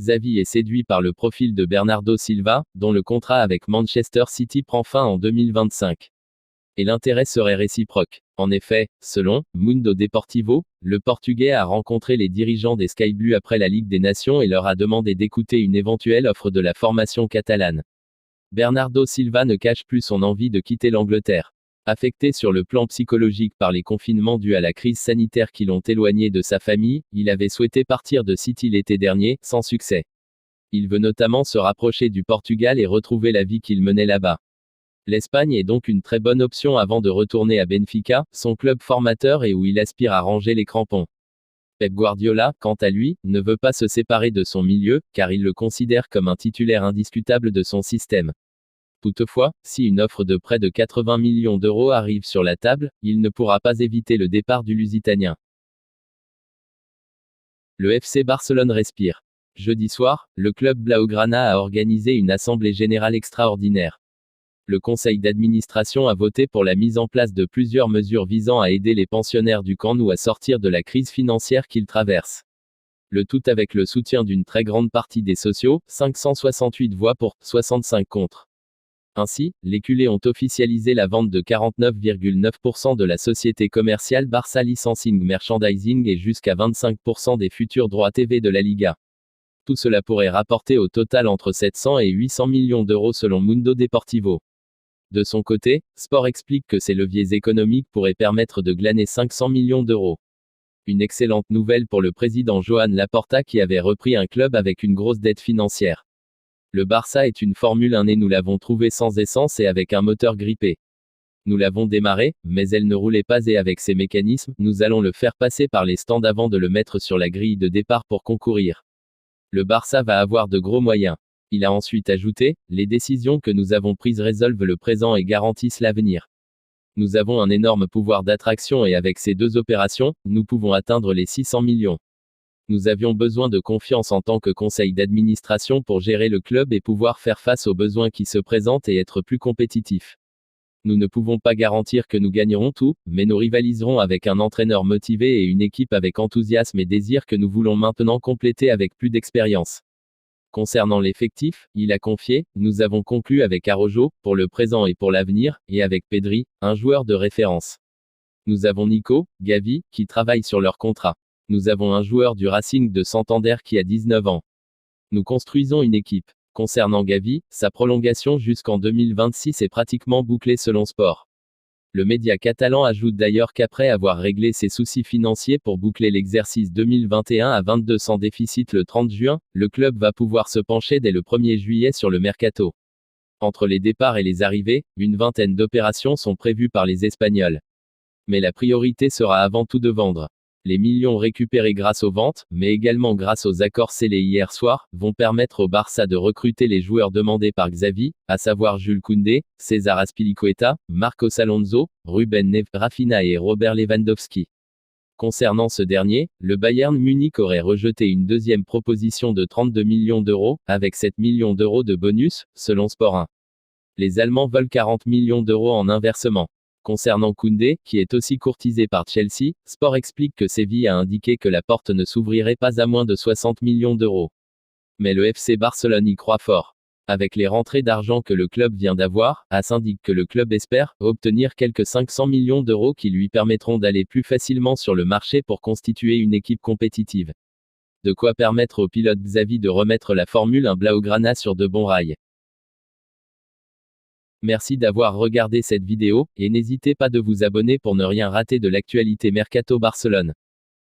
Xavi est séduit par le profil de Bernardo Silva, dont le contrat avec Manchester City prend fin en 2025. Et l'intérêt serait réciproque. En effet, selon Mundo Deportivo, le Portugais a rencontré les dirigeants des Sky Blues après la Ligue des Nations et leur a demandé d'écouter une éventuelle offre de la formation catalane. Bernardo Silva ne cache plus son envie de quitter l'Angleterre. Affecté sur le plan psychologique par les confinements dus à la crise sanitaire qui l'ont éloigné de sa famille, il avait souhaité partir de City l'été dernier, sans succès. Il veut notamment se rapprocher du Portugal et retrouver la vie qu'il menait là-bas. L'Espagne est donc une très bonne option avant de retourner à Benfica, son club formateur et où il aspire à ranger les crampons. Pep Guardiola, quant à lui, ne veut pas se séparer de son milieu, car il le considère comme un titulaire indiscutable de son système. Toutefois, si une offre de près de 80 millions d'euros arrive sur la table, il ne pourra pas éviter le départ du Lusitanien. Le FC Barcelone respire. Jeudi soir, le club Blaugrana a organisé une assemblée générale extraordinaire. Le conseil d'administration a voté pour la mise en place de plusieurs mesures visant à aider les pensionnaires du Camp Nou à sortir de la crise financière qu'ils traversent. Le tout avec le soutien d'une très grande partie des sociaux, 568 voix pour, 65 contre. Ainsi, les culés ont officialisé la vente de 49,9% de la société commerciale Barça Licensing Merchandising et jusqu'à 25% des futurs droits TV de la Liga. Tout cela pourrait rapporter au total entre 700 et 800 millions d'euros selon Mundo Deportivo. De son côté, Sport explique que ces leviers économiques pourraient permettre de glaner 500 millions d'euros. Une excellente nouvelle pour le président Joan Laporta qui avait repris un club avec une grosse dette financière. Le Barça est une Formule 1 et nous l'avons trouvé sans essence et avec un moteur grippé. Nous l'avons démarré, mais elle ne roulait pas et avec ses mécanismes, nous allons le faire passer par les stands avant de le mettre sur la grille de départ pour concourir. Le Barça va avoir de gros moyens. Il a ensuite ajouté, les décisions que nous avons prises résolvent le présent et garantissent l'avenir. Nous avons un énorme pouvoir d'attraction et avec ces deux opérations, nous pouvons atteindre les 600 millions. Nous avions besoin de confiance en tant que conseil d'administration pour gérer le club et pouvoir faire face aux besoins qui se présentent et être plus compétitifs. Nous ne pouvons pas garantir que nous gagnerons tout, mais nous rivaliserons avec un entraîneur motivé et une équipe avec enthousiasme et désir que nous voulons maintenant compléter avec plus d'expérience. Concernant l'effectif, il a confié, nous avons conclu avec Araujo, pour le présent et pour l'avenir, et avec Pedri, un joueur de référence. Nous avons Nico, Gavi, qui travaillent sur leur contrat. Nous avons un joueur du Racing de Santander qui a 19 ans. Nous construisons une équipe. Concernant Gavi, sa prolongation jusqu'en 2026 est pratiquement bouclée selon Sport. Le média catalan ajoute d'ailleurs qu'après avoir réglé ses soucis financiers pour boucler l'exercice 2021 à 22 sans déficit le 30 juin, le club va pouvoir se pencher dès le 1er juillet sur le mercato. Entre les départs et les arrivées, une vingtaine d'opérations sont prévues par les Espagnols. Mais la priorité sera avant tout de vendre. Les millions récupérés grâce aux ventes, mais également grâce aux accords scellés hier soir, vont permettre au Barça de recruter les joueurs demandés par Xavi, à savoir Jules Koundé, César Azpilicueta, Marcos Alonso, Ruben Neves, Rafinha et Robert Lewandowski. Concernant ce dernier, le Bayern Munich aurait rejeté une deuxième proposition de 32 millions d'euros, avec 7 millions d'euros de bonus, selon Sport 1. Les Allemands veulent 40 millions d'euros en inversement. Concernant Koundé, qui est aussi courtisé par Chelsea, Sport explique que Séville a indiqué que la porte ne s'ouvrirait pas à moins de 60 millions d'euros. Mais le FC Barcelone y croit fort. Avec les rentrées d'argent que le club vient d'avoir, AS indique que le club espère obtenir quelques 500 millions d'euros qui lui permettront d'aller plus facilement sur le marché pour constituer une équipe compétitive. De quoi permettre au pilote Xavi de remettre la Formule 1 Blaugrana sur de bons rails. Merci d'avoir regardé cette vidéo, et n'hésitez pas de vous abonner pour ne rien rater de l'actualité Mercato Barcelone.